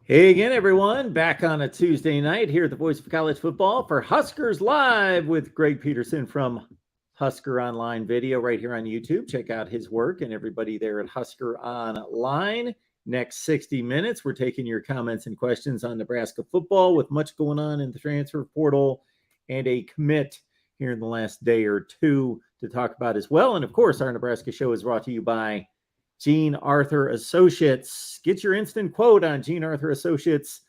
Hey again, everyone. Back on a Tuesday night here at the Voice of College Football for Huskers Live with Greg Peterson from Husker Online Video right here on YouTube. Check out his work and everybody there at Husker Online. Next 60 minutes, we're taking your comments and questions on Nebraska football with much going on in the transfer portal and a commit here in the last day or two to talk about as well. And of course, our Nebraska show is brought to you by Gene Arthur Associates. Get your instant quote on Gene Arthur Associates.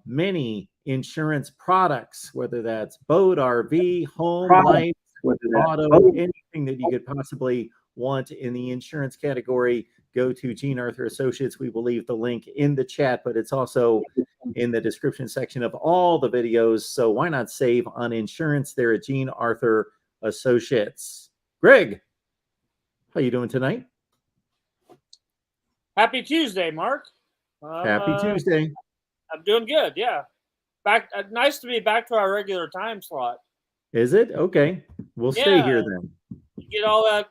Many insurance products, whether that's boat, RV, home, life, auto, anything that you could possibly want in the insurance category, go to Gene Arthur Associates. We will leave the link in the chat, but it's also in the description section of all the videos. So why not save on insurance there at Gene Arthur Associates? Greg, how you doing tonight? Happy Tuesday, Mark. Happy Tuesday. I'm doing good. Yeah, back. Nice to be back to our regular time slot. Is it? Okay, we'll stay here then. You get all that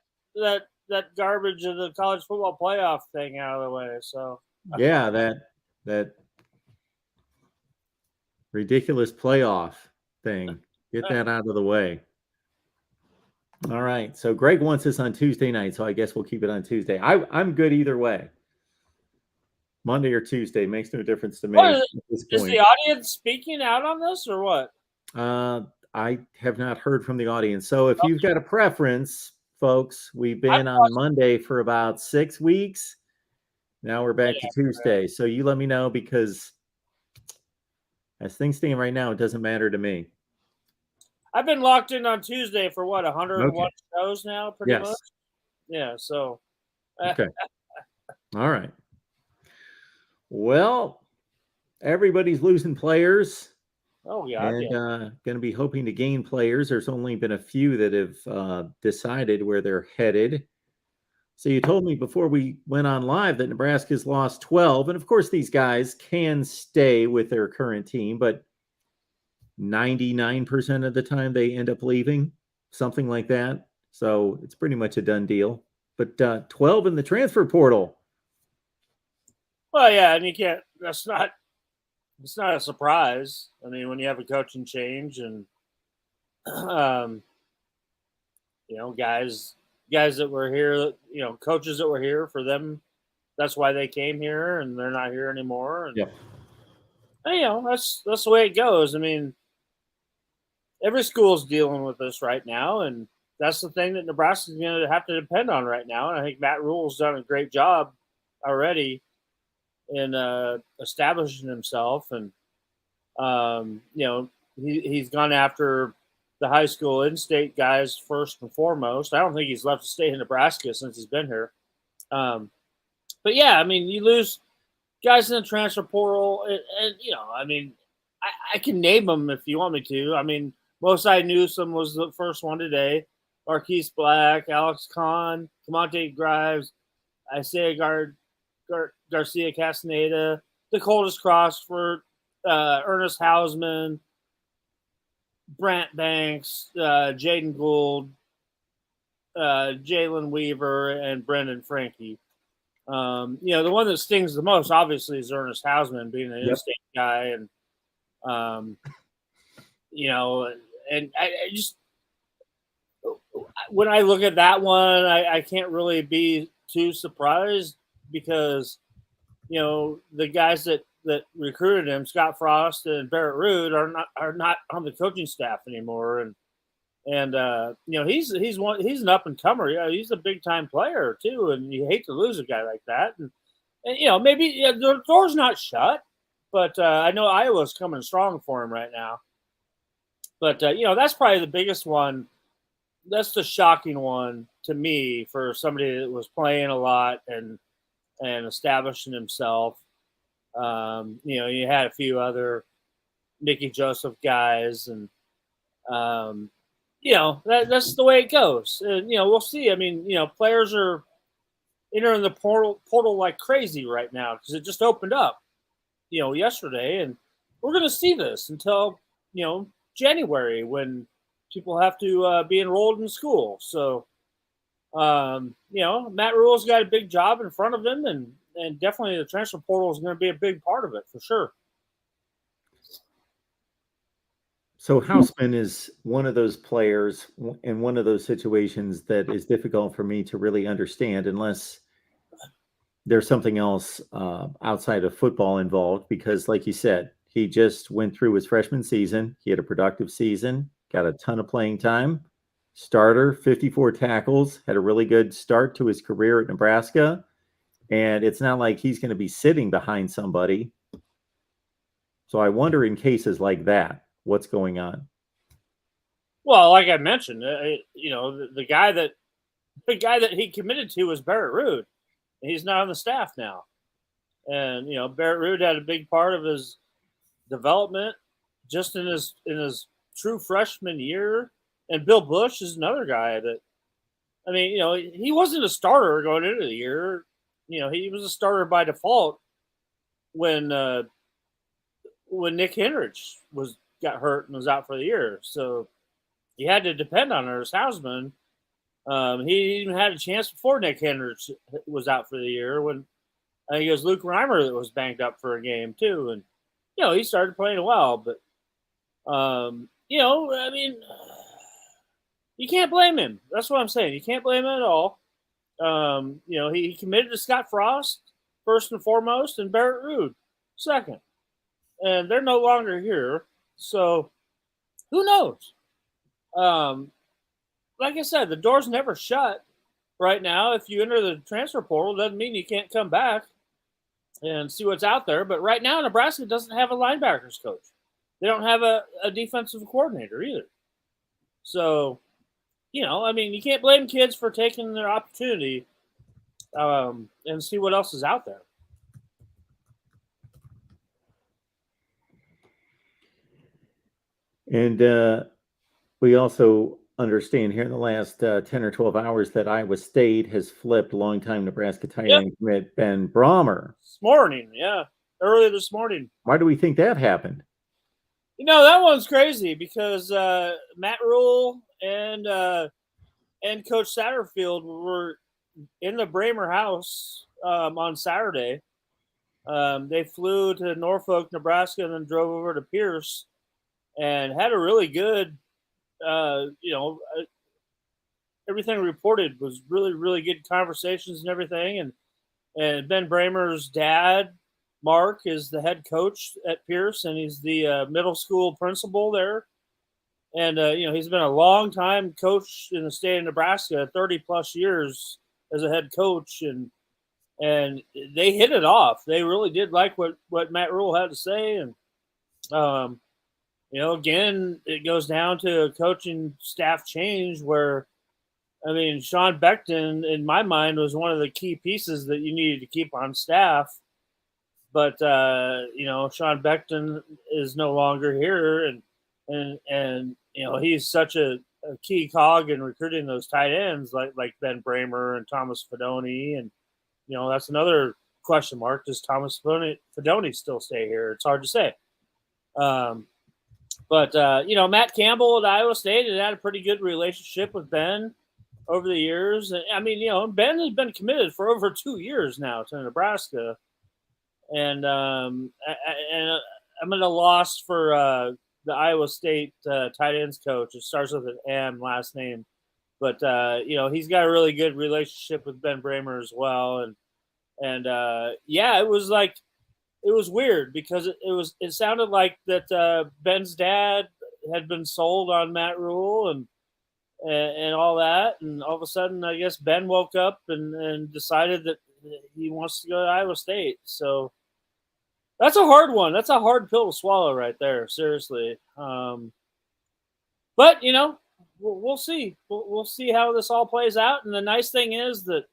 garbage of the college football playoff thing out of the way. So yeah, that ridiculous playoff thing. Get that out of the way. All right. So Greg wants us on Tuesday night, so I guess we'll keep it on Tuesday. I'm good either way. Monday or Tuesday makes no difference to me. Is the audience speaking out on this or what? I have not heard from the audience. So if you've got a preference, folks, we've been on Monday for about 6 weeks. Now we're back to Tuesday. So you let me know, because as things stand right now, it doesn't matter to me. I've been locked in on Tuesday for what, 101 shows now, pretty much? Yeah, so. Okay. All right. Well, everybody's losing players. Oh, yeah. And going to be hoping to gain players. There's only been a few that have decided where they're headed. So you told me before we went on live that Nebraska's lost 12. And of course, these guys can stay with their current team, but 99% of the time they end up leaving, something like that. So it's pretty much a done deal. But 12 in the transfer portal. Well, yeah, and you can't. It's not a surprise. I mean, when you have a coaching change and guys that were here, coaches that were here for them, that's why they came here, and they're not here anymore. And, that's the way it goes. I mean, every school's dealing with this right now, and that's the thing that Nebraska's going to have to depend on right now. And I think Matt Rule's done a great job already in establishing himself, and he's gone after the high school in-state guys first and foremost. I don't think he's left the state of Nebraska since he's been here. But yeah, I mean, you lose guys in the transfer portal, and I mean, I can name them if you want me to. I mean, Mosai Newsom was the first one today. Marquise Black, Alex Kahn, Camonte Grimes, Isaiah Garcia Castaneda, the coldest Crossford, Ernest Hausman, Brant Banks, Jaden Gould, Jalen Weaver, and Brendan Frankie. The one that stings the most, obviously, is Ernest Hausman being an in-state guy, and and I just, when I look at that one, I can't really be too surprised, because the guys that recruited him, Scott Frost and Barrett Rood, are not on the coaching staff anymore, and he's an up and comer. Yeah, he's a big time player too, and you hate to lose a guy like that. And maybe the door's not shut, but I know Iowa's coming strong for him right now. But that's probably the biggest one. That's the shocking one to me for somebody that was playing a lot and establishing himself. You had a few other Nicky Joseph guys, and that's the way it goes. And we'll see. I mean, players are entering the portal like crazy right now, because it just opened up, yesterday, and we're going to see this until January, when people have to be enrolled in school. So Matt Rule's got a big job in front of him, and definitely the transfer portal is going to be a big part of it for sure. So Houseman is one of those players in one of those situations that is difficult for me to really understand unless there's something else outside of football involved. Because, like you said, he just went through his freshman season. He had a productive season, got a ton of playing time. Starter, 54 tackles, had a really good start to his career at Nebraska. And it's not like he's going to be sitting behind somebody. So I wonder, in cases like that, what's going on? Well, like I mentioned, the guy that he committed to was Barrett Ruud. He's not on the staff now, and Barrett Ruud had a big part of his development just in his true freshman year. And Bill Bush is another guy that, I mean, he wasn't a starter going into the year. He was a starter by default when Nick Henrich got hurt and was out for the year. So he had to depend on Ernest Hausman. He even had a chance before Nick Henrich was out for the year when I think it was Luke Reimer that was banged up for a game too. And, he started playing well, but, I mean, you can't blame him. That's what I'm saying. You can't blame him at all. He committed to Scott Frost first and foremost, and Barrett Ruud second. And they're no longer here. So who knows? Like I said, the door's never shut right now. If you enter the transfer portal, doesn't mean you can't come back and see what's out there. But right now, Nebraska doesn't have a linebackers coach. They don't have a defensive coordinator either. So, I mean, you can't blame kids for taking their opportunity and see what else is out there. And we also understand here in the last 10 or 12 hours that Iowa State has flipped longtime Nebraska tight end commit Ben Brahmer. This morning, earlier this morning. Why do we think that happened? That one's crazy because Matt Rule and Coach Satterfield were in the Bramer house on Saturday. They flew to Norfolk, Nebraska, and then drove over to Pierce and had a really good, everything reported was really, really good conversations and everything. And Ben Bramer's dad, Mark, is the head coach at Pierce, and he's the middle school principal there. And, he's been a long time coach in the state of Nebraska, 30 plus years as a head coach. And they hit it off. They really did like what Matt Rule had to say. And, again, it goes down to a coaching staff change where, I mean, Sean Beckton, in my mind, was one of the key pieces that you needed to keep on staff. But, Sean Beckton is no longer here. And he's such a key cog in recruiting those tight ends like Ben Bramer and Thomas Fedoni. And, that's another question mark. Does Thomas Fedoni still stay here? It's hard to say. But Matt Campbell at Iowa State had a pretty good relationship with Ben over the years. And, I mean, Ben has been committed for over 2 years now to Nebraska. And I'm at a loss for the Iowa State tight ends coach. It starts with an M last name. But, he's got a really good relationship with Ben Bramer as well. And it was weird because it sounded like that Ben's dad had been sold on Matt Rule and all that. And all of a sudden, I guess Ben woke up and decided that he wants to go to Iowa State. So that's a hard one. That's a hard pill to swallow right there. Seriously. But, we'll see. We'll see how this all plays out. And the nice thing is that,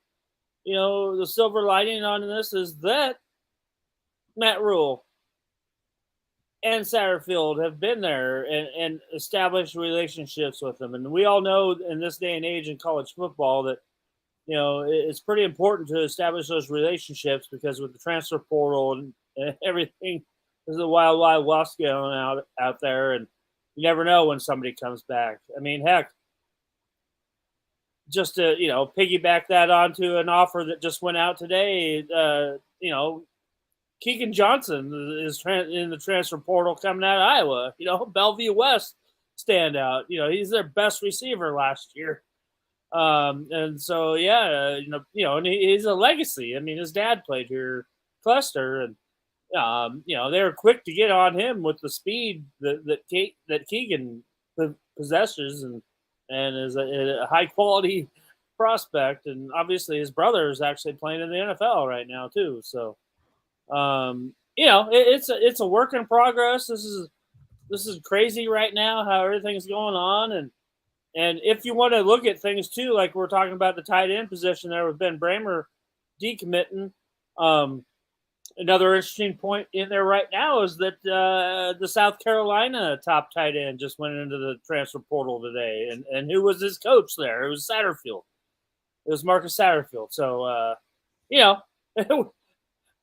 the silver lining on this is that Matt Rule and Satterfield have been there and established relationships with them. And we all know in this day and age in college football that, it's pretty important to establish those relationships because with the transfer portal and everything, there's a wild, wild west going out there. And you never know when somebody comes back. I mean, heck, just to, piggyback that onto an offer that just went out today, Keegan Johnson is in the transfer portal coming out of Iowa. Bellevue West standout. He's their best receiver last year. And so, and he's a legacy. I mean, his dad played here, Cluster, and they were quick to get on him with the speed that Keegan possesses, and is a high quality prospect. And obviously, his brother is actually playing in the NFL right now too. So, it's a work in progress. This is crazy right now how everything's going on, and if you want to look at things too, like we're talking about the tight end position there with Ben Bramer decommitting. Another interesting point in there right now is that the South Carolina top tight end just went into the transfer portal today. And who was his coach there? It was Satterfield. It was Marcus Satterfield. So,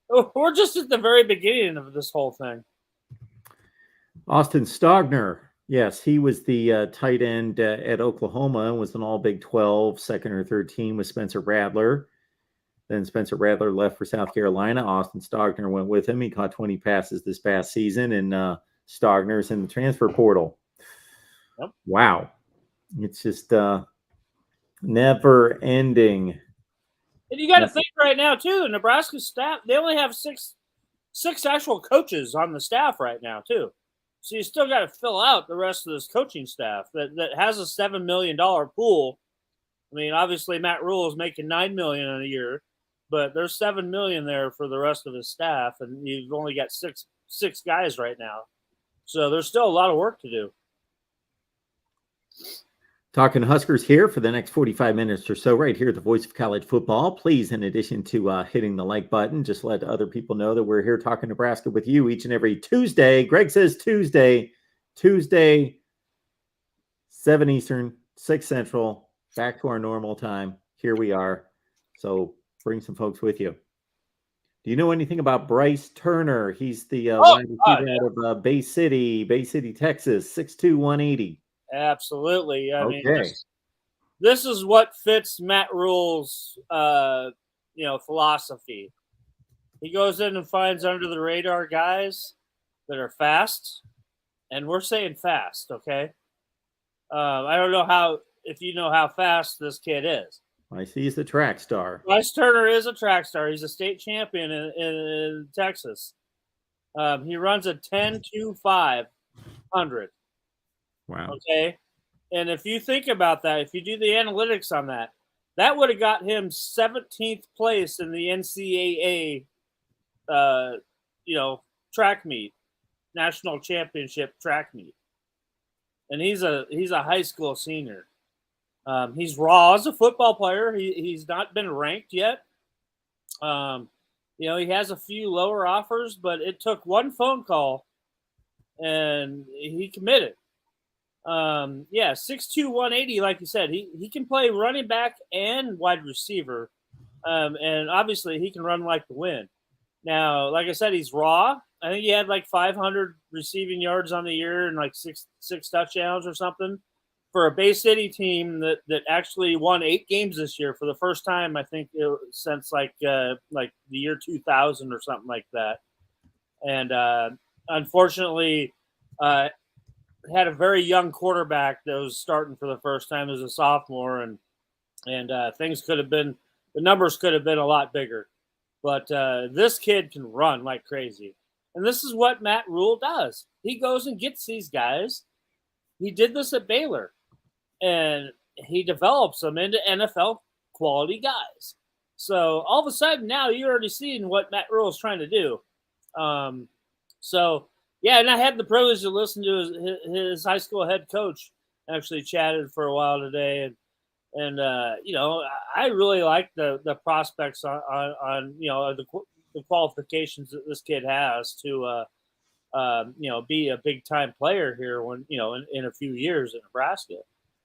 we're just at the very beginning of this whole thing. Austin Stogner. Yes, he was the tight end at Oklahoma and was an all Big 12, second or third team with Spencer Rattler. Then Spencer Rattler left for South Carolina. Austin Stogner went with him. He caught 20 passes this past season, and Stogner's in the transfer portal. Yep. Wow. It's just never ending. And you got to think right now, too, the Nebraska staff, they only have six actual coaches on the staff right now, too. So you still got to fill out the rest of this coaching staff that has a $7 million pool. I mean, obviously Matt Rule is making $9 million in a year, but there's $7 million there for the rest of his staff, and you've only got six guys right now. So there's still a lot of work to do. Talking Huskers here for the next 45 minutes or so right here at the Voice of College Football. Please, in addition to hitting the like button, just let other people know that we're here talking Nebraska with you each and every Tuesday. Greg says Tuesday, 7 Eastern, 6 Central, back to our normal time. Here we are. So bring some folks with you. Do you know anything about Bryce Turner? He's the wide receiver out of Bay City, Texas, 6'2", 180. Absolutely. I mean, this is what fits Matt Rule's, philosophy. He goes in and finds under the radar guys that are fast, and we're saying fast, okay? I don't know if you know how fast this kid is. I see he's a track star. Bryce Turner is a track star. He's a state champion in Texas. He runs a 10.2500. Wow. Okay. And if you think about that, if you do the analytics on that, that would have got him 17th place in the NCAA, track meet, national championship track meet. And he's a high school senior. He's raw as a football player. He's not been ranked yet. He has a few lower offers, but it took one phone call and he committed. 6'2", 180, like you said, he can play running back and wide receiver. And obviously he can run like the wind. Now, like I said, he's raw. I think he had like 500 receiving yards on the year and like six touchdowns or something for a Bay City team that actually won 8 games this year for the first time, I think, since like the year 2000 or something like that. And unfortunately, had a very young quarterback that was starting for the first time as a sophomore, and things could have been, the numbers could have been a lot bigger. But this kid can run like crazy. And this is what Matt Rule does. He goes and gets these guys. He did this at Baylor, and he develops them into NFL quality guys. So all of a sudden now you're already seeing what Matt Rule is trying to do. Yeah, and I had the privilege to listen to his high school head coach. Actually chatted for a while today, and I really like the prospects on the qualifications that this kid has to be a big time player here when in a few years in Nebraska.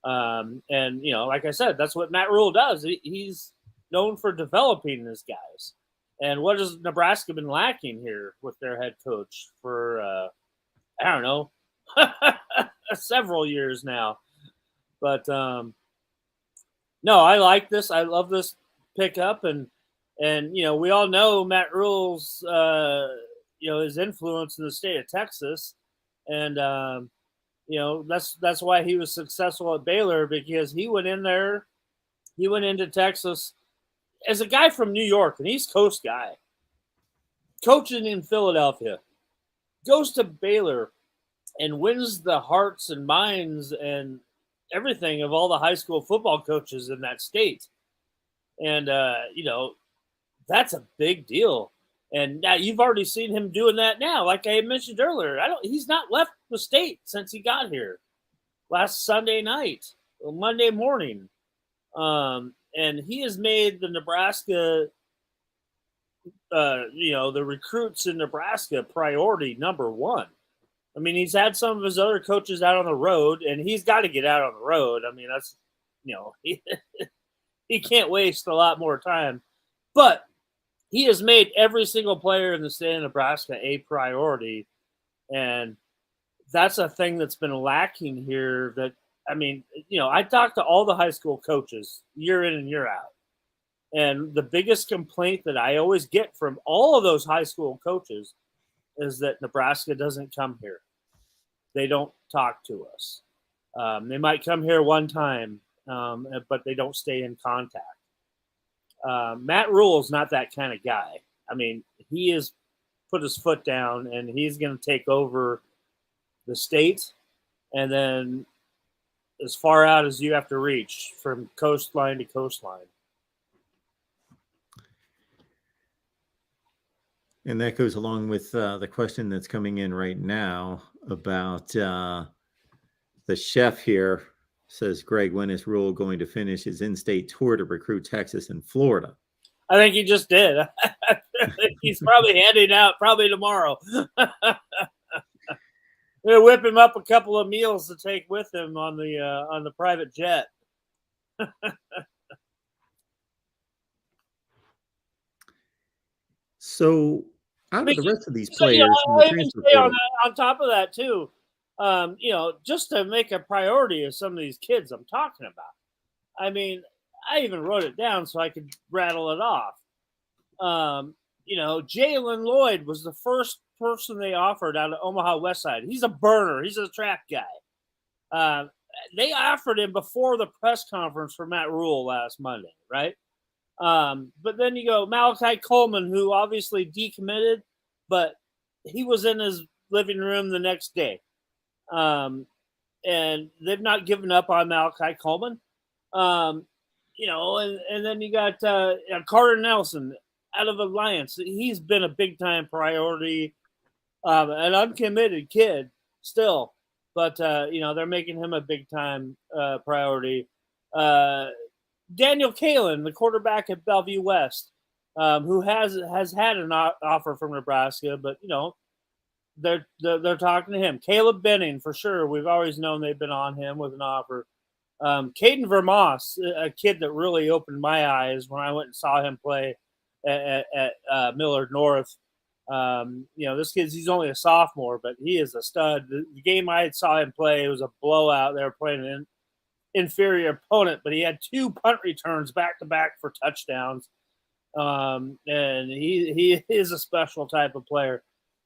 Like I said, that's what Matt Rule does. He's known for developing these guys. And what has Nebraska been lacking here with their head coach for, I don't know, several years now? But no, I like this. I love this pickup. And And we all know Matt Rule's his influence in the state of Texas, and that's why he was successful at Baylor, because he went into Texas as a guy from New York, an East Coast guy, coaching in Philadelphia, goes to Baylor and wins the hearts and minds and everything of all the high school football coaches in that state. And, that's a big deal. And now you've already seen him doing that now. Like I mentioned earlier, he's not left the state since he got here last Sunday night or Monday morning. And he has made the Nebraska, the recruits in Nebraska priority number one. I mean, he's had some of his other coaches out on the road, and he's got to get out on the road. I mean, that's, he can't waste a lot more time. But he has made every single player in the state of Nebraska a priority. And that's a thing that's been lacking here. That, I mean, I talk to all the high school coaches year in and year out. And the biggest complaint that I always get from all of those high school coaches is that Nebraska doesn't come here. They don't talk to us. They might come here one time, but they don't stay in contact. Matt Rule's not that kind of guy. I mean, he has put his foot down, and he's going to take over the state, and then as far out as you have to reach, from coastline to coastline. And that goes along with the question that's coming in right now about the chef here. Says, Greg, when is Rule going to finish his in-state tour to recruit Texas and Florida? I think he just did. He's probably handing out probably tomorrow. They'll whip him up a couple of meals to take with him on the private jet. So out of the rest of these players, on top of that too, just to make a priority of some of these kids I'm talking about. I mean, I even wrote it down so I could rattle it off. Jalen Lloyd was the first person they offered out of Omaha West Side. He's a burner. He's a track guy. They offered him before the press conference for Matt Rule last Monday, right? But then you go Malachi Coleman, who obviously decommitted, but he was in his living room the next day. And they've not given up on Malachi Coleman. And then you got Carter Nelson out of Alliance. He's been a big-time priority, an uncommitted kid still, but, they're making him a big-time priority. Daniel Kalen, the quarterback at Bellevue West, who has had an offer from Nebraska, but, they're talking to him. Caleb Benning, for sure. We've always known they've been on him with an offer. Caden Vermoss, a kid that really opened my eyes when I went and saw him play at Millard North. This he's only a sophomore, but he is a stud. The game I saw him play, it was a blowout. They were playing an inferior opponent, but he had 2 punt returns back-to-back for touchdowns. And he is a special type of player.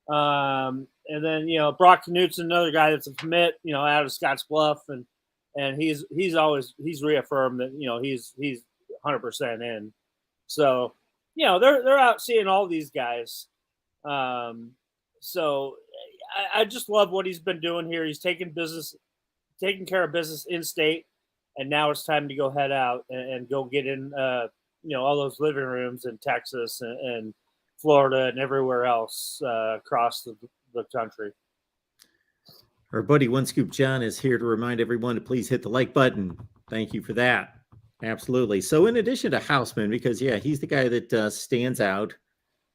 And then, Brock Knutson, another guy that's a commit, out of Scottsbluff, and he's reaffirmed that, he's 100% in. So, they're out seeing all these guys. So I just love what he's been doing here. He's taking care of business in state, and now it's time to go head out and go get in, all those living rooms in Texas and Florida and everywhere else across the country. Our buddy One Scoop John is here to remind everyone to please hit the like button. Thank you for that. Absolutely. So in addition to Houseman, because, he's the guy that stands out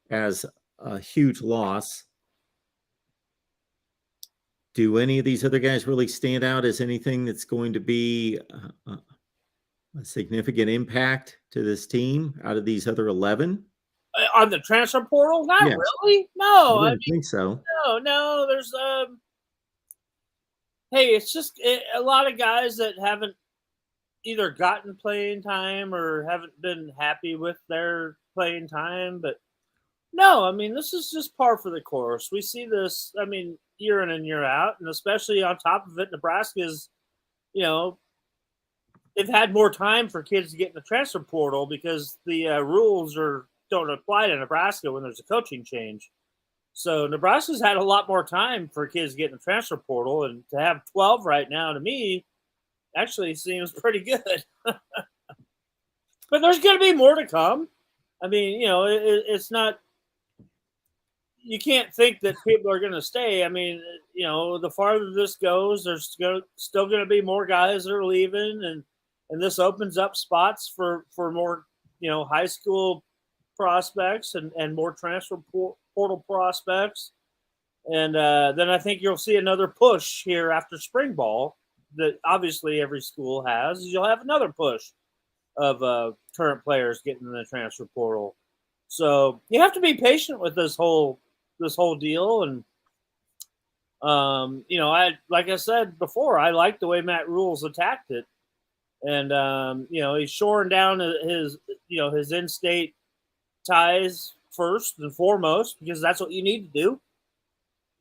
as a huge loss, do any of these other guys really stand out as anything that's going to be a significant impact to this team out of these other 11? On the transfer portal? Not really. No, I didn't think so. No. There's it's just a lot of guys that haven't either gotten playing time or haven't been happy with their playing time. But no, I mean, this is just par for the course. We see this, I mean, year in and year out, and especially on top of it, Nebraska's, you know, they've had more time for kids to get in the transfer portal because the rules don't apply to Nebraska when there's a coaching change. So Nebraska's had a lot more time for kids to get in the transfer portal, and to have 12 right now, to me, actually seems pretty good. But there's going to be more to come. I mean, it's not. You can't think that people are going to stay. I mean, the farther this goes, there's still going to be more guys that are leaving, and this opens up spots for more, high school prospects and more transfer portal prospects. And then I think you'll see another push here after spring ball that obviously every school has. You'll have another push of current players getting in the transfer portal. So you have to be patient with this whole deal. And like I said before, I like the way Matt Rule's attacked it. And he's shoring down his in-state ties first and foremost, because that's what you need to do.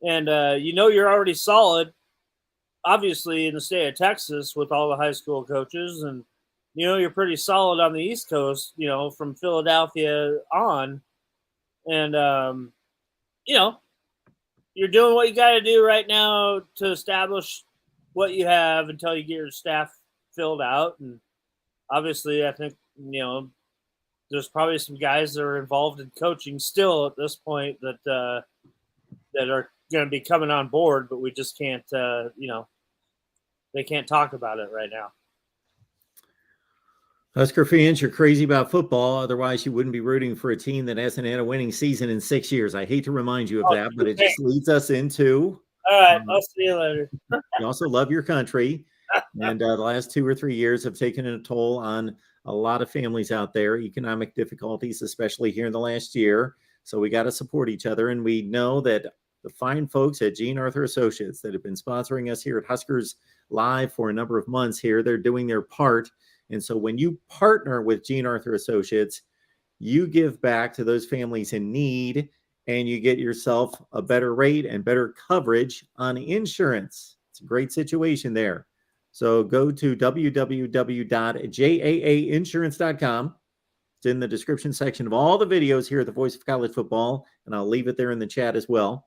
And you're already solid, obviously, in the state of Texas with all the high school coaches, and you're pretty solid on the East Coast, from Philadelphia on. And you're doing what you got to do right now to establish what you have until you get your staff filled out. And obviously, I think there's probably some guys that are involved in coaching still at this point that are going to be coming on board, but we just can't they can't talk about it right now. Husker fans, you're crazy about football. Otherwise, you wouldn't be rooting for a team that hasn't had a winning season in 6 years. I hate to remind you of that, but it just leads us into. All right, I'll see you later. You also love your country. And the last 2 or 3 years have taken a toll on a lot of families out there, economic difficulties, especially here in the last year. So we got to support each other. And we know that the fine folks at Gene Arthur Associates that have been sponsoring us here at Huskers Live for a number of months here, they're doing their part. And so when you partner with Gene Arthur Associates, you give back to those families in need, and you get yourself a better rate and better coverage on insurance. It's a great situation there. So go to www.jaainsurance.com. It's in the description section of all the videos here at the Voice of College Football, and I'll leave it there in the chat as well.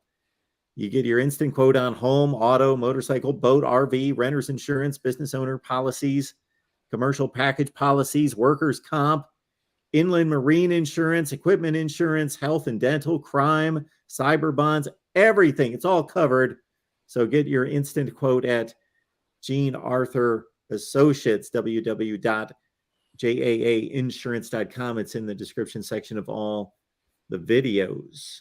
You get your instant quote on home, auto, motorcycle, boat, RV, renter's insurance, business owner policies, commercial package policies, workers' comp, inland marine insurance, equipment insurance, health and dental, crime, cyber bonds, everything. It's all covered. So get your instant quote at Gene Arthur Associates, www.jaainsurance.com. It's in the description section of all the videos.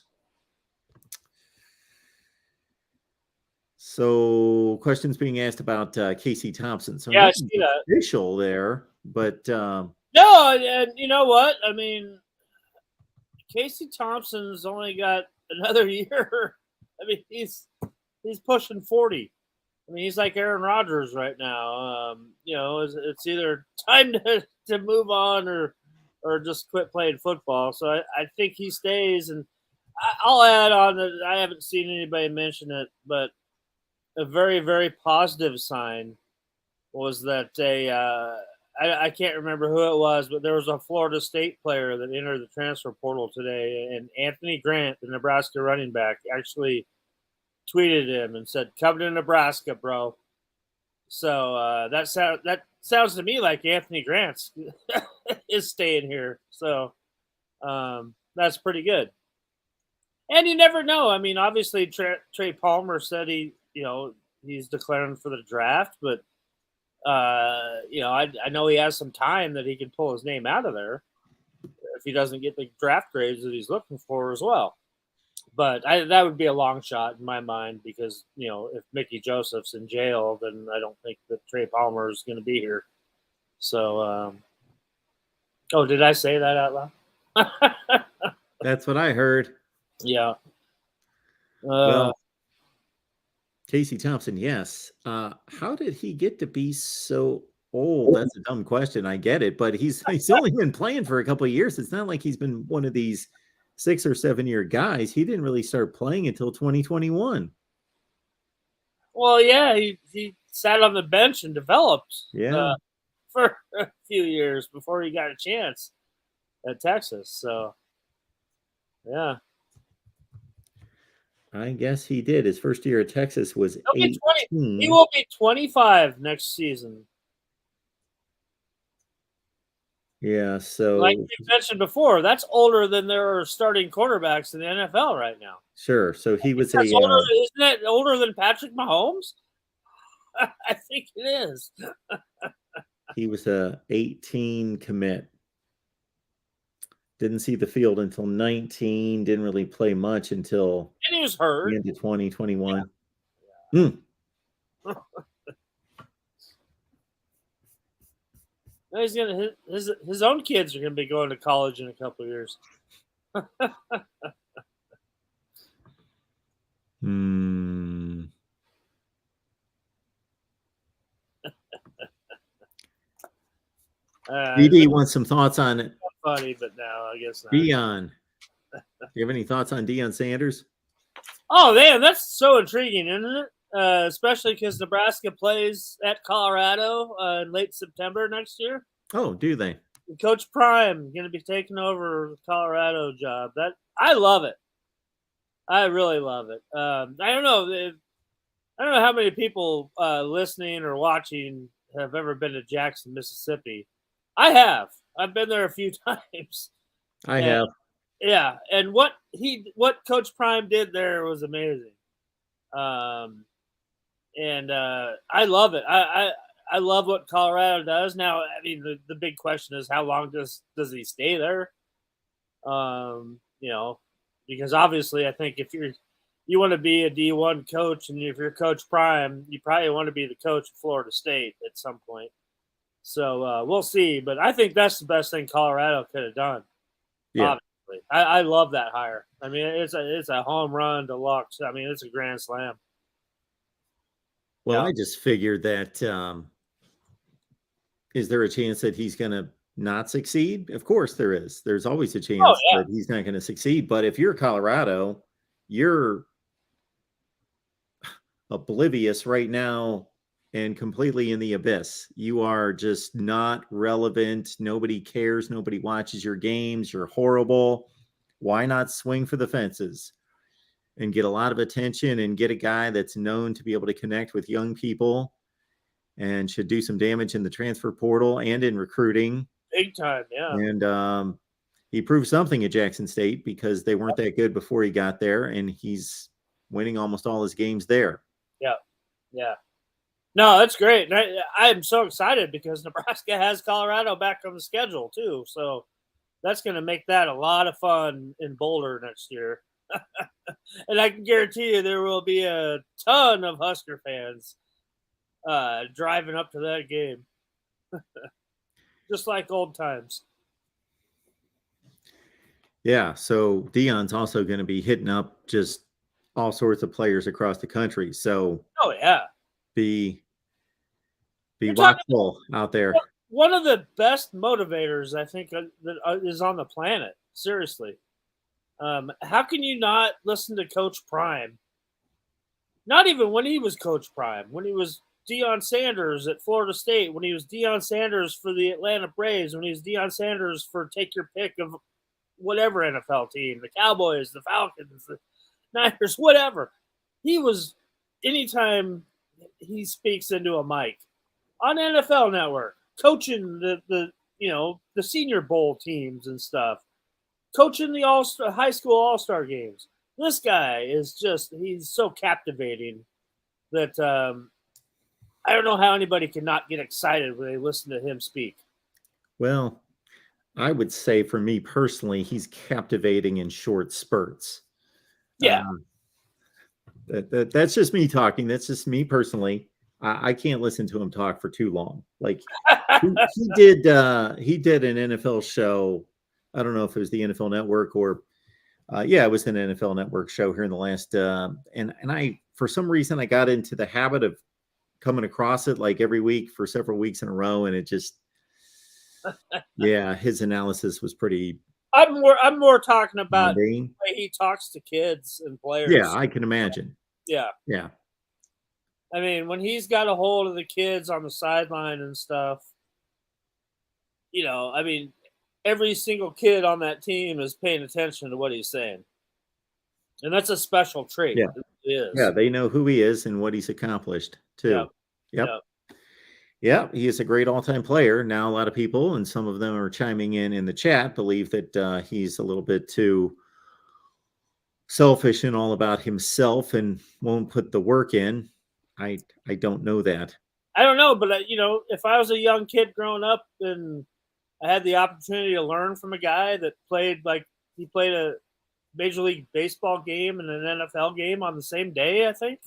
So questions being asked about Casey Thompson. So yeah, I see that. Official there, but no, and you know what? I mean, Casey Thompson's only got another year. I mean, he's pushing 40. I mean, he's like Aaron Rodgers right now. It's either time to move on or just quit playing football. So I think he stays. And I'll add on that I haven't seen anybody mention it, but a very, very positive sign was that I can't remember who it was, but there was a Florida State player that entered the transfer portal today, and Anthony Grant, the Nebraska running back, actually tweeted him and said, "Come to Nebraska, bro." So that sounds to me like Anthony Grant is staying here. So that's pretty good. And you never know. I mean, obviously Trey Palmer said he's declaring for the draft, but I know he has some time that he can pull his name out of there if he doesn't get the draft grades that he's looking for as well. But that would be a long shot in my mind because, if Mickey Joseph's in jail, then I don't think that Trey Palmer is going to be here. So, did I say that out loud? That's what I heard. Yeah. Well, Casey Thompson, yes. How did he get to be so Oh, that's a dumb question. I get it, but he's only been playing for a couple of years. It's not like he's been one of these 6 or 7 year guys. He didn't really start playing until 2021. Well, yeah, he sat on the bench and developed Yeah. for a few years before he got a chance at Texas. So, yeah. I guess he did. His first year at Texas was He'll be 20. 18. He will be 25 next season. Yeah, so Like we mentioned before, that's older than there are starting quarterbacks in the NFL right now. sure. So he was That's older, isn't that older than Patrick Mahomes? I think it is. he was a 18 commit. Didn't see the field until 19. Didn't really play much until And he was hurt. the end of 2021. Yeah. He's gonna his own kids are gonna be going to college in a couple of years. BD wants some thoughts on it. Funny, but no, I guess not. Deion. Do you have any thoughts on Deion Sanders? Oh man, that's so intriguing, isn't it? Especially because Nebraska plays at Colorado in late September next year. Oh, do they? Coach Prime going to be taking over the Colorado job. That I love it. I really love it. I don't know. I don't know how many people listening or watching have ever been to Jackson, Mississippi. I have. I've been there a few times. I have. Yeah, and what Coach Prime did there was amazing. And I love it. I love what Colorado does now. I mean, the big question is how long does he stay there? Because obviously, I think if you want to be a D1 coach, and if you're Coach Prime, you probably want to be the coach of Florida State at some point. So we'll see. But I think that's the best thing Colorado could have done. Yeah. Obviously. I love that hire. I mean, it's a home run deluxe. I mean, it's a grand slam. Well, yeah. I just figured that is there a chance that he's going to not succeed? Of course there is. There's always a chance that he's not going to succeed. But if you're Colorado, you're oblivious right now and completely in the abyss. You are just not relevant. Nobody cares. Nobody watches your games. You're horrible. Why not swing for the fences and get a lot of attention and get a guy that's known to be able to connect with young people and should do some damage in the transfer portal and in recruiting. Big time, yeah. And he proved something at Jackson State because they weren't that good before he got there, and he's winning almost all his games there. Yeah, yeah. No, that's great. I am so excited because Nebraska has Colorado back on the schedule too. So that's going to make that a lot of fun in Boulder next year. And I can guarantee you there will be a ton of Husker fans driving up to that game. Just like old times. Yeah, so Deion's also going to be hitting up just all sorts of players across the country. So be watchful out there. One of the best motivators, I think, that is on the planet. Seriously. How can you not listen to Coach Prime? Not even when he was Coach Prime, when he was Deion Sanders at Florida State, when he was Deion Sanders for the Atlanta Braves, when he was Deion Sanders for take your pick of whatever NFL team, the Cowboys, the Falcons, the Niners, whatever. He was, anytime he speaks into a mic on NFL Network, coaching the Senior Bowl teams and stuff, coaching the high school all-star games. This guy is he's so captivating that I don't know how anybody can not get excited when they listen to him speak. Well, I would say for me personally, he's captivating in short spurts. Yeah. That's just me talking. That's just me personally. I can't listen to him talk for too long. Like he did an NFL show. I don't know if it was the NFL Network or it was an NFL Network show here in the last and I for some reason I got into the habit of coming across it like every week for several weeks in a row, and it just, yeah, his analysis was pretty I'm more talking about mundane. the way he talks to kids and players. Yeah, I can imagine. Yeah. Yeah. I mean, when he's got a hold of the kids on the sideline and stuff, I mean, every single kid on that team is paying attention to what he's saying. And that's a special trait. Yeah. It is. Yeah, they know who he is and what he's accomplished too. Yep. Yeah, he is a great all-time player. Now, a lot of people, and some of them are chiming in the chat, believe that he's a little bit too selfish and all about himself and won't put the work in. I don't know that. I don't know, but if I was a young kid growing up and I had the opportunity to learn from a guy that played a Major League Baseball game and an NFL game on the same day, I think.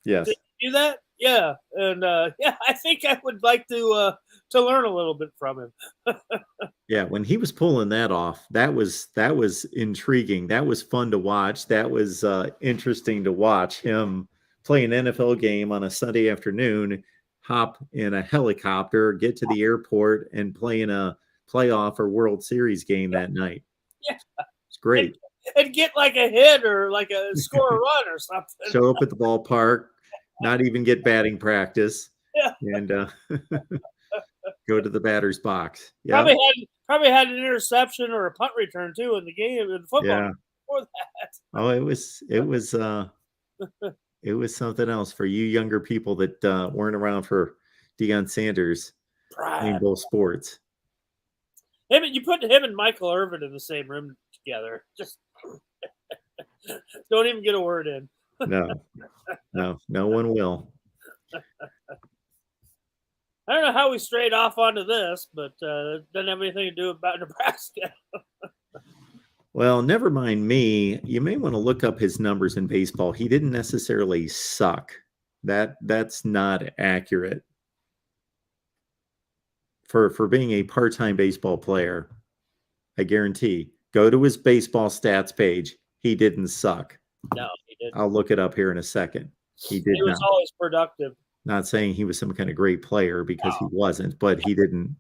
Yes. Did you do that? Yeah. And I think I would like to learn a little bit from him. Yeah, when he was pulling that off, that was intriguing. That was fun to watch. That was interesting to watch him play an NFL game on a Sunday afternoon, hop in a helicopter, get to the airport, and play in a playoff or World Series game that night. Yeah. It's great. And get like a hit or like a score a run or something. Show up at the ballpark, not even get batting practice, and go to the batter's box. Yeah, probably had an interception or a punt return too in the game in football. Yeah. Before that. Oh, it was something else for you younger people that weren't around for Deion Sanders playing both sports. You put him and Michael Irvin in the same room together. Just don't even get a word in. No one will. I don't know how we strayed off onto this, but it doesn't have anything to do about Nebraska. Well, never mind me. You may want to look up his numbers in baseball. He didn't necessarily suck. That's not accurate. For being a part-time baseball player, I guarantee. Go to his baseball stats page. He didn't suck. No, he didn't. I'll look it up here in a second. He was always productive. Not saying he was some kind of great player because he wasn't, but he didn't.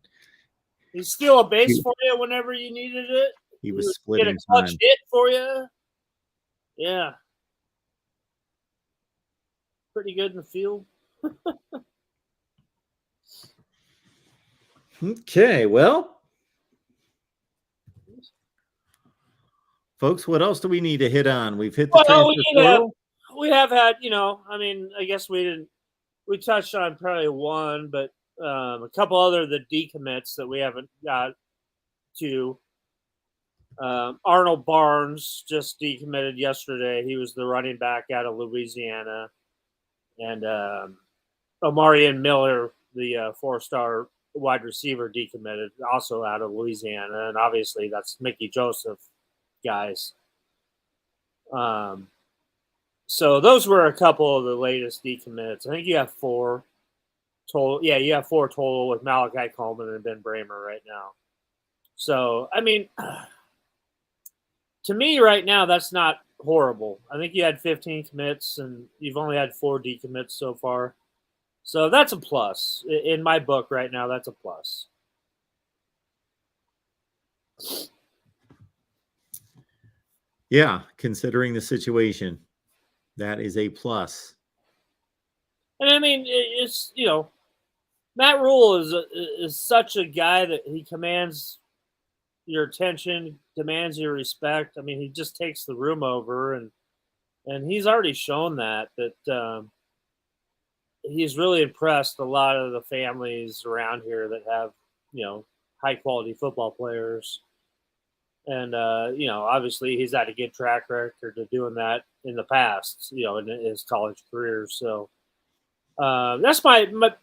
He's still a base for you whenever you needed it. He was splitting get a clutch hit for you. Yeah. Pretty good in the field. Okay, well, folks, what else do we need to hit on? We've hit the transfer portal. We have had, I guess we touched on probably one, but a couple other the decommits that we haven't got to. Arnold Barnes just decommitted yesterday. He was the running back out of Louisiana. And Omarion Miller, the four-star wide receiver, decommitted also out of Louisiana. And obviously that's Mickey Joseph guys. So those were a couple of the latest decommits. I think you have 4 total. Yeah, you have 4 total with Malachi Coleman and Ben Bramer right now. So, I mean, to me right now, that's not horrible. I think you had 15 commits and you've only had 4 decommits so far. So that's a plus. In my book right now, that's a plus. Yeah, considering the situation, that is a plus. And I mean, it's, Matt Rule is such a guy that he commands your attention, demands your respect. I mean, he just takes the room over, and he's already shown that he's really impressed a lot of the families around here that have, high quality football players. And, obviously he's had a good track record of doing that in the past, in his college career. So that's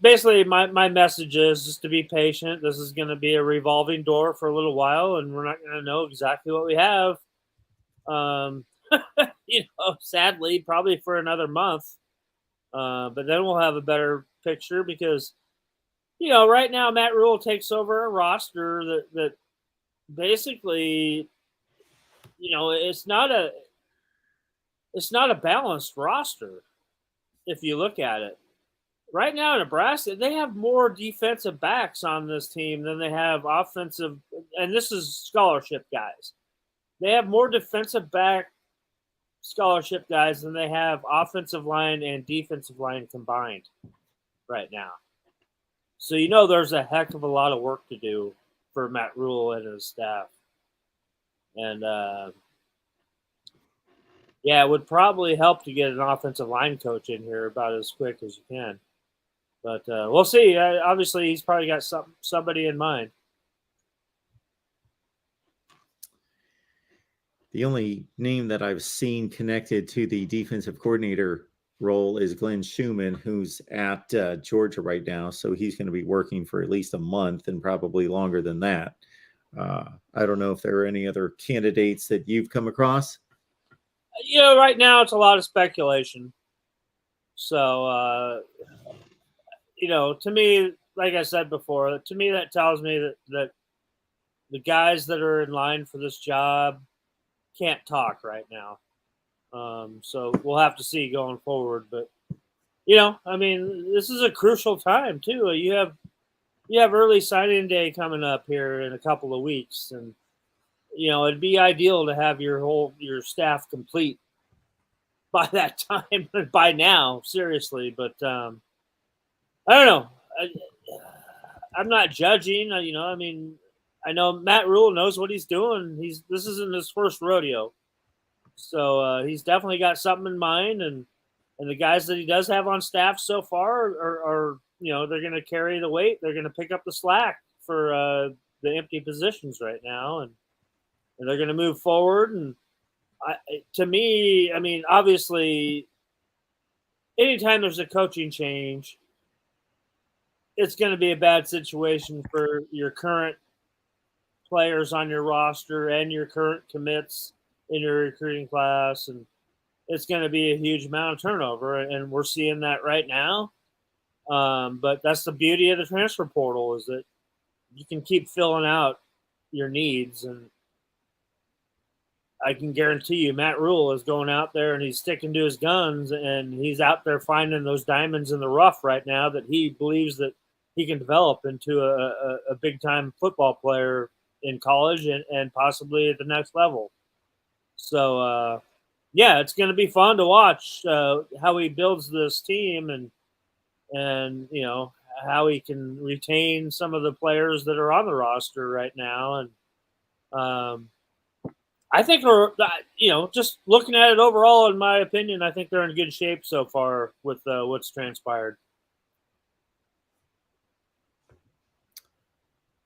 basically my message is just to be patient. This is going to be a revolving door for a little while, and we're not going to know exactly what we have. Sadly, probably for another month. But then we'll have a better picture because, right now Matt Rule takes over a roster that basically, it's not a balanced roster if you look at it. right now, Nebraska, they have more defensive backs on this team than they have offensive, and this is scholarship guys. They have more defensive back scholarship guys than they have offensive line and defensive line combined right now. So there's a heck of a lot of work to do for Matt Rule and his staff. And yeah, it would probably help to get an offensive line coach in here about as quick as you can. But we'll see. Obviously, he's probably got somebody in mind. The only name that I've seen connected to the defensive coordinator role is Glenn Schumann, who's at Georgia right now. So he's going to be working for at least a month and probably longer than that. I don't know if there are any other candidates that you've come across. Right now it's a lot of speculation. So, to me, like I said before, to me that tells me that the guys that are in line for this job can't talk right now. So we'll have to see going forward. But, this is a crucial time too. You have early signing day coming up here in a couple of weeks. And, it'd be ideal to have your staff complete by that time, by now, seriously. But I don't know. I'm not judging, I know Matt Rule knows what he's doing. This isn't his first rodeo. So he's definitely got something in mind, and the guys that he does have on staff so far are they're going to carry the weight. They're going to pick up the slack for the empty positions right now, and they're going to move forward. And to me, obviously, anytime there's a coaching change, it's going to be a bad situation for your current players on your roster and your current commits in your recruiting class, and it's going to be a huge amount of turnover, and we're seeing that right now. But that's the beauty of the transfer portal, is that you can keep filling out your needs, and I can guarantee you Matt Rule is going out there and he's sticking to his guns, and he's out there finding those diamonds in the rough right now that he believes that he can develop into a big-time football player in college and possibly at the next level. So, yeah, it's going to be fun to watch how he builds this team and how he can retain some of the players that are on the roster right now. And I think we're, just looking at it overall, in my opinion, I think they're in good shape so far with what's transpired.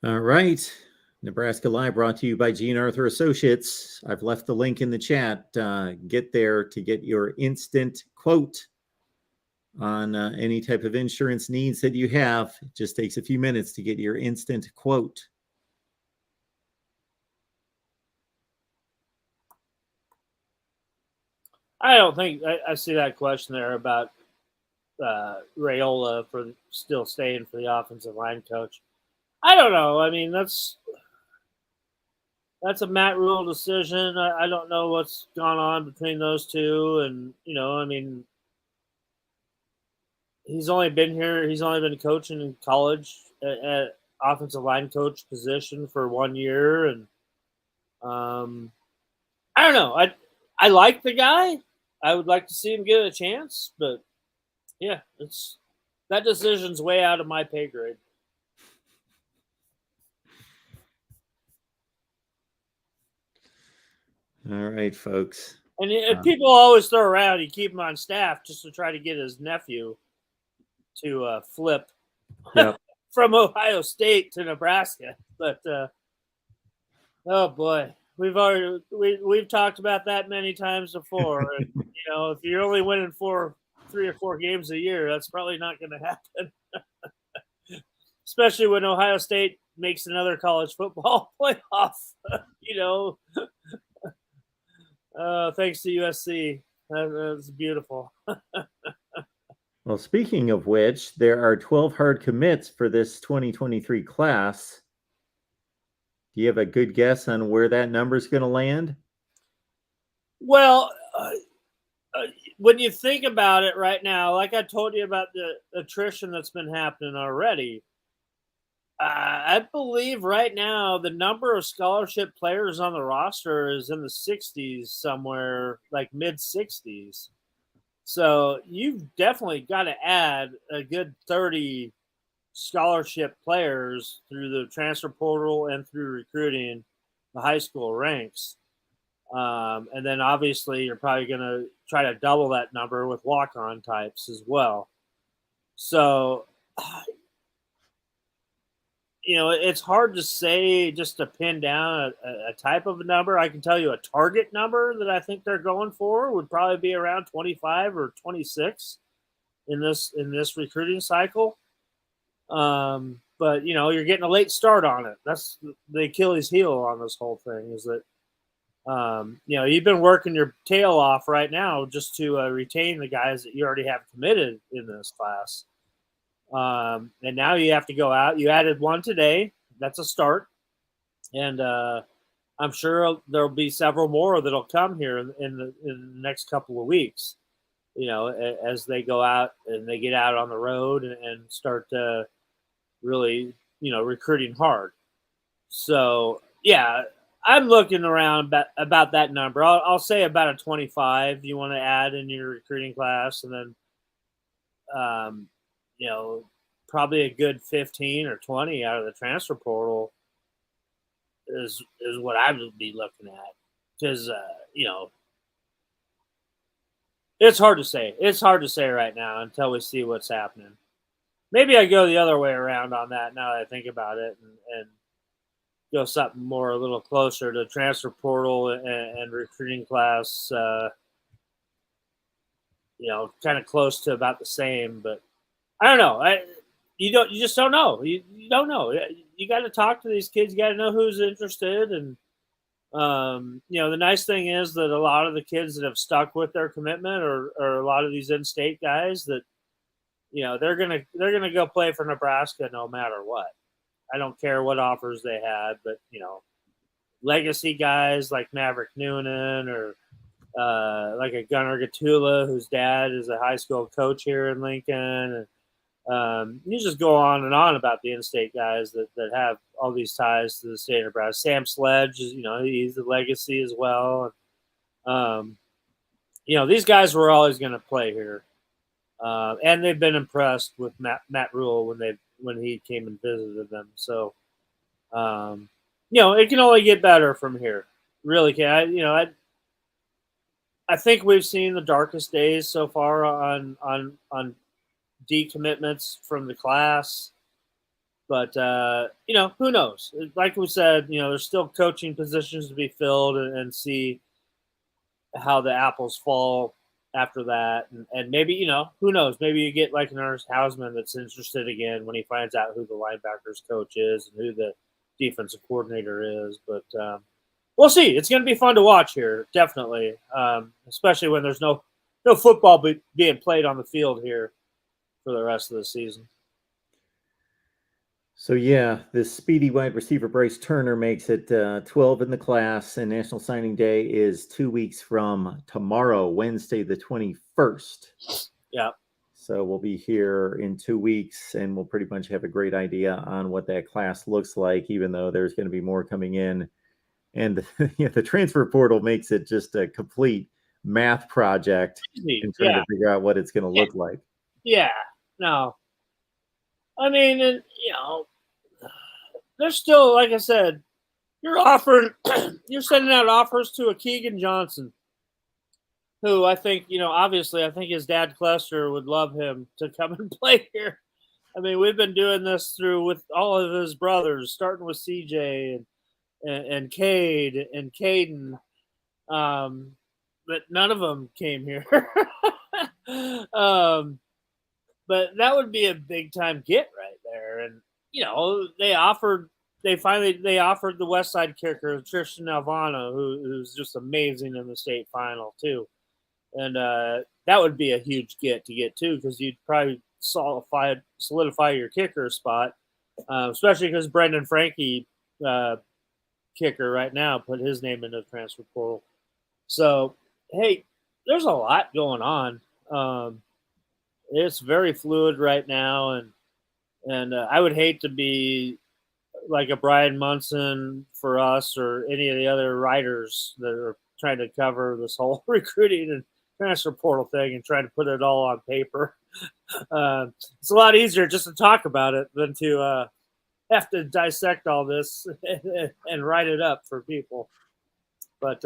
All right. Nebraska Live brought to you by Gene Arthur Associates. I've left the link in the chat. Get there to get your instant quote on any type of insurance needs that you have. It just takes a few minutes to get your instant quote. I don't think I see that question there about Raiola for still staying for the offensive line coach. I don't know. That's a Matt Rule decision. I don't know what's gone on between those two. And, he's only been here. He's only been coaching in college at offensive line coach position for 1 year. And I don't know. I like the guy. I would like to see him get a chance. But, yeah, that decision's way out of my pay grade. All right, folks. And people always throw around, you keep him on staff just to try to get his nephew to flip from Ohio State to Nebraska. But oh boy, we've talked about that many times before. And, if you're only winning 3 or 4 games a year, that's probably not going to happen. Especially when Ohio State makes another college football playoff. Thanks to USC. That's beautiful. Well, speaking of which, there are 12 hard commits for this 2023 class. Do you have a good guess on where that number is going to land? Well, when you think about it right now, like I told you about the attrition that's been happening already, I believe right now the number of scholarship players on the roster is in the 60s, somewhere like mid 60s. So you've definitely got to add a good 30 scholarship players through the transfer portal and through recruiting the high school ranks. And then obviously you're probably going to try to double that number with walk-on types as well. So, it's hard to say just to pin down a type of a number. I can tell you a target number that I think they're going for would probably be around 25 or 26 in this recruiting cycle. But you're getting a late start on it. That's the Achilles heel on this whole thing is that, you've been working your tail off right now just to retain the guys that you already have committed in this class. And now you have to go out. You added one today. That's a start. And I'm sure there'll be several more that'll come here in the next couple of weeks, as they go out and they get out on the road and start really, recruiting hard. So, yeah, I'm looking around about that number. I'll say about a 25 you want to add in your recruiting class. And then, probably a good 15 or 20 out of the transfer portal is what I would be looking at. Because, it's hard to say. It's hard to say right now until we see what's happening. Maybe I go the other way around on that now that I think about it and go something more a little closer to transfer portal and recruiting class, kind of close to about the same. But I don't know. You just don't know. You don't know. You got to talk to these kids. You got to know who's interested. And, the nice thing is that a lot of the kids that have stuck with their commitment or a lot of these in-state guys that, they're going to go play for Nebraska no matter what. I don't care what offers they had, but, legacy guys like Maverick Noonan or like a Gunnar Gatula, whose dad is a high school coach here in Lincoln. And you just go on and on about the in-state guys that have all these ties to the state of Nebraska. Sam Sledge is, he's a legacy as well. And, these guys were always going to play here. And they've been impressed with Matt Rule when he came and visited them. So, it can only get better from here. Really can. I think we've seen the darkest days so far on decommitments from the class. But, who knows? Like we said, there's still coaching positions to be filled and see how the apples fall after that. And maybe, who knows? Maybe you get like an Ernest Hausman that's interested again when he finds out who the linebackers coach is and who the defensive coordinator is. But we'll see. It's going to be fun to watch here, definitely, especially when there's no football being played on the field here for the rest of the season. So, yeah, this speedy wide receiver Bryce Turner makes it 12 in the class, and National Signing Day is 2 weeks from tomorrow, Wednesday, the 21st. Yeah. So we'll be here in 2 weeks, and we'll pretty much have a great idea on what that class looks like, even though there's going to be more coming in. And the transfer portal makes it just a complete math project in trying to figure out what it's going to look like. Yeah. No. I mean, and, there's still, like I said, you're sending out offers to a Keegan Johnson, who I think, obviously, I think his dad Clester would love him to come and play here. I mean, we've been doing this with all of his brothers, starting with CJ and Cade and Caden, but none of them came here. But that would be a big time get right there. And, they offered the West Side kicker, Tristan Alvano, who's just amazing in the state final too. And that would be a huge get too, because you'd probably solidify your kicker spot, especially because Brendan Frankie, kicker right now, put his name into the transfer portal. So, hey, there's a lot going on. It's very fluid right now, and I would hate to be like a Brian Munson for us or any of the other writers that are trying to cover this whole recruiting and transfer portal thing and trying to put it all on paper. It's a lot easier just to talk about it than to have to dissect all this and write it up for people. But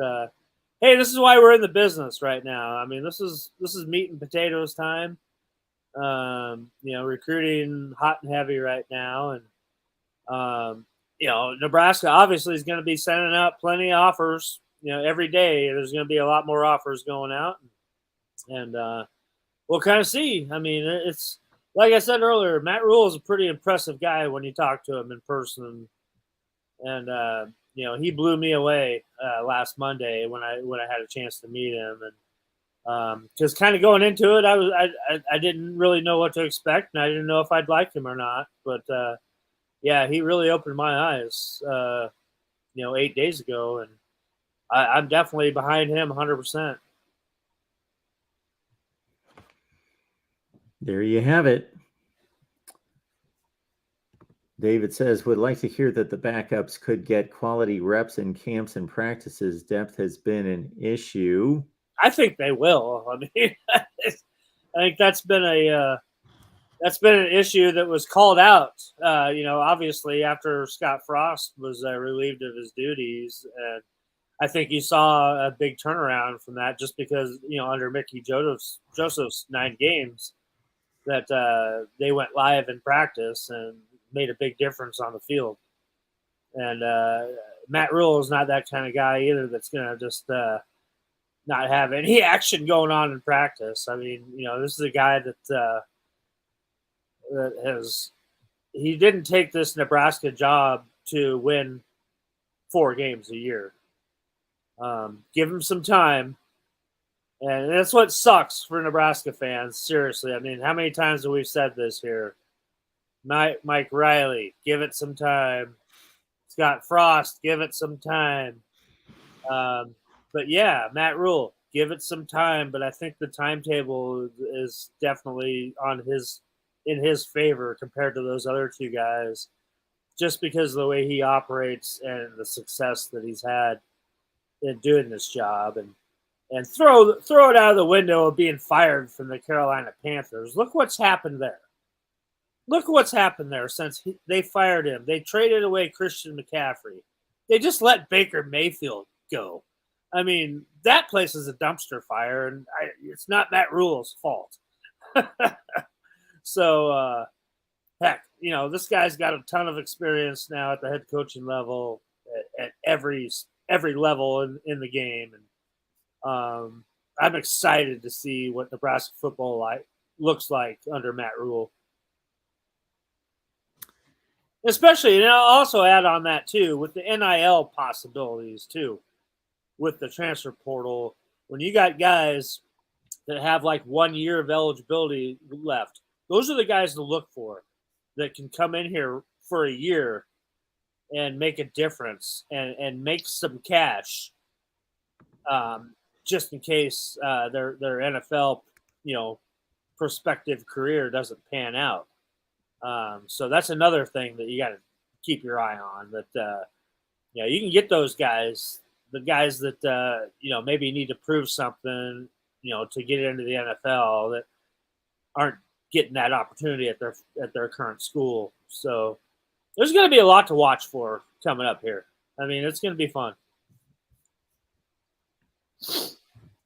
hey, this is why we're in the business right now. I mean, this is meat and potatoes time. Recruiting hot and heavy right now, and Nebraska obviously is going to be sending out plenty of offers. Every day there's going to be a lot more offers going out, and we'll kind of see. I mean, it's like I said earlier, Matt Rule is a pretty impressive guy when you talk to him in person, and he blew me away last Monday when I had a chance to meet him, and because kind of going into it, I didn't really know what to expect, and I didn't know if I'd like him or not, but yeah, he really opened my eyes 8 days ago, and I'm definitely behind him 100%. There you have it. David says, would like to hear that the backups could get quality reps in camps and practices. Depth has been an issue. I think they will. I mean, I think that's been an issue that was called out. Obviously after Scott Frost was relieved of his duties, and I think you saw a big turnaround from that just because under Mickey Joseph's 9 games that they went live in practice and made a big difference on the field. And Matt Rule is not that kind of guy either that's going to just not have any action going on in practice. I mean, this is a guy that he didn't take this Nebraska job to win 4 games a year. Give him some time. And that's what sucks for Nebraska fans. Seriously. I mean, how many times have we said this here? Mike Riley, give it some time. Scott Frost, give it some time. But yeah, Matt Rule, give it some time. But I think the timetable is definitely in his favor compared to those other 2 guys, just because of the way he operates and the success that he's had in doing this job, and throw it out of the window of being fired from the Carolina Panthers. Look what's happened there. Look what's happened there since they fired him. They traded away Christian McCaffrey. They just let Baker Mayfield go. I mean, that place is a dumpster fire, and it's not Matt Rule's fault. So, heck, this guy's got a ton of experience now at the head coaching level at every level in the game, and I'm excited to see what Nebraska football looks like under Matt Rule. Especially, and I'll also add on that too with the NIL possibilities too, with the transfer portal. When you got guys that have like 1 year of eligibility left, those are the guys to look for that can come in here for a year and make a difference and make some cash, just in case their NFL prospective career doesn't pan out. So that's another thing that you got to keep your eye on. That you can get those guys, the guys that maybe need to prove something, to get into the NFL that aren't getting that opportunity at their current school. So there's going to be a lot to watch for coming up here. I mean, it's going to be fun.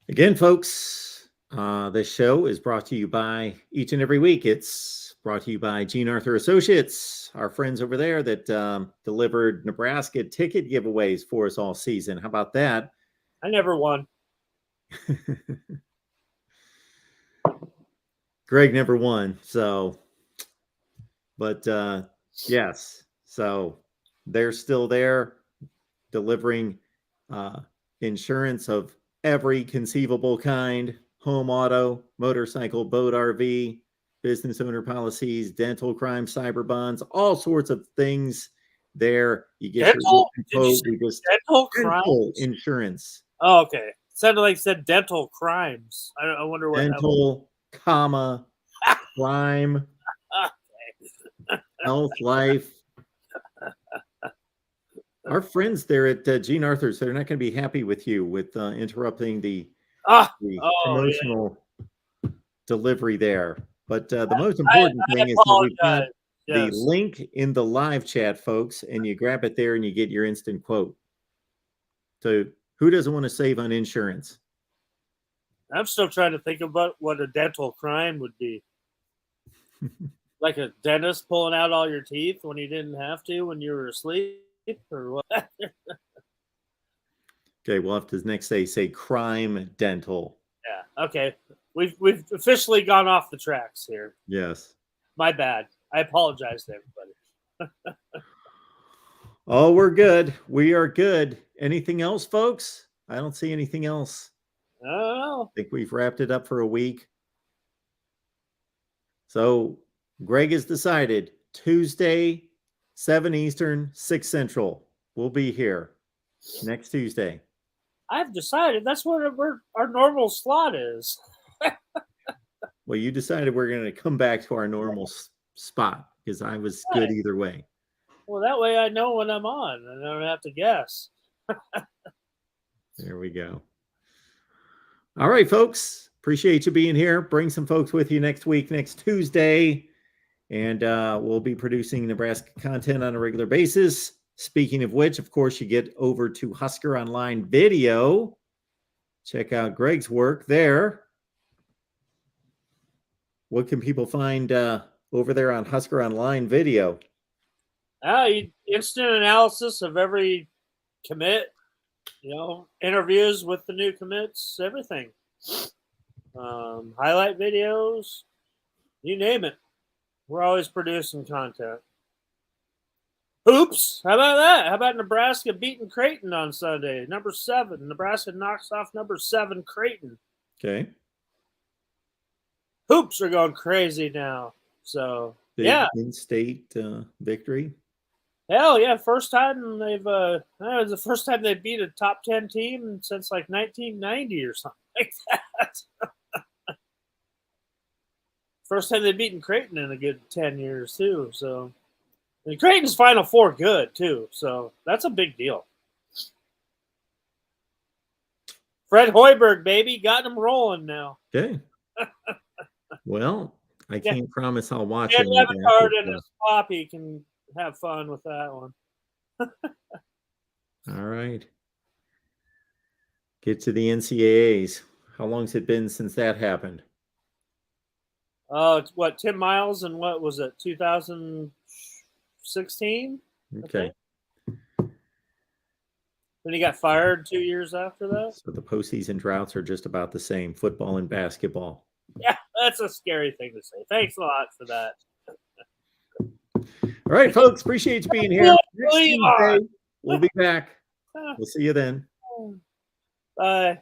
Again, folks, this show is brought to you by each and every week. It's brought to you by Gene Arthur Associates, our friends over there that delivered Nebraska ticket giveaways for us all season. How about that? I never won. Greg never won. So, but yes, so they're still there delivering insurance of every conceivable kind: home, auto, motorcycle, boat, RV, business owner policies, dental, crime, cyber bonds, all sorts of things there. You get dental, dental crime insurance. Oh, okay. Sounded like it said dental crimes. I wonder what dental, comma, crime, health, life. Our friends there at Gene Arthur's, they're not going to be happy with you with interrupting the promotional delivery there. But the most important thing is that we've got the link in the live chat, folks, and you grab it there and you get your instant quote. So who doesn't want to save on insurance? I'm still trying to think about what a dental crime would be. Like a dentist pulling out all your teeth when you didn't have to when you were asleep, or what? Okay, we'll have to next day say crime dental. Yeah, okay. We've officially gone off the tracks here. Yes. My bad. I apologize to everybody. Oh, we're good. We are good. Anything else, folks? I don't see anything else. I don't know. I think we've wrapped it up for a week. So Greg has decided Tuesday, 7 Eastern, 6 Central. We'll be here next Tuesday. I've decided that's what our normal slot is. Well, you decided we're going to come back to our normal spot because I was good either way. Well, that way I know when I'm on and I don't have to guess. There we go. All right, folks. Appreciate you being here. Bring some folks with you next week, next Tuesday. And we'll be producing Nebraska content on a regular basis. Speaking of which, of course, you get over to Husker Online Video. Check out Greg's work there. What can people find over there on Husker Online Video? Instant analysis of every commit, interviews with the new commits, everything. Highlight videos, you name it. We're always producing content. Hoops, how about that? How about Nebraska beating Creighton on Sunday? Number 7. Nebraska knocks off number 7 Creighton. Okay. Hoops are going crazy now. So Big in-state victory. Hell yeah! First time they've it was the first time they beat a top 10 team since like 1990 or something like that. First time they've beaten Creighton in a good 10 years too. So, and Creighton's Final Four good too. So that's a big deal. Fred Hoiberg, baby, got him rolling now. Okay. Well, I can't promise I'll watch it. Have a card in his pop. He can have fun with that one. All right. Get to the NCAAs. How long's it been since that happened? It's what, Tim Miles and what was it, 2016? Okay. Then he got fired 2 years after that. So the postseason droughts are just about the same, football and basketball. Yeah, that's a scary thing to say. Thanks a lot for that. All right, folks. Appreciate you being here. Next Tuesday, we'll be back. We'll see you then. Bye.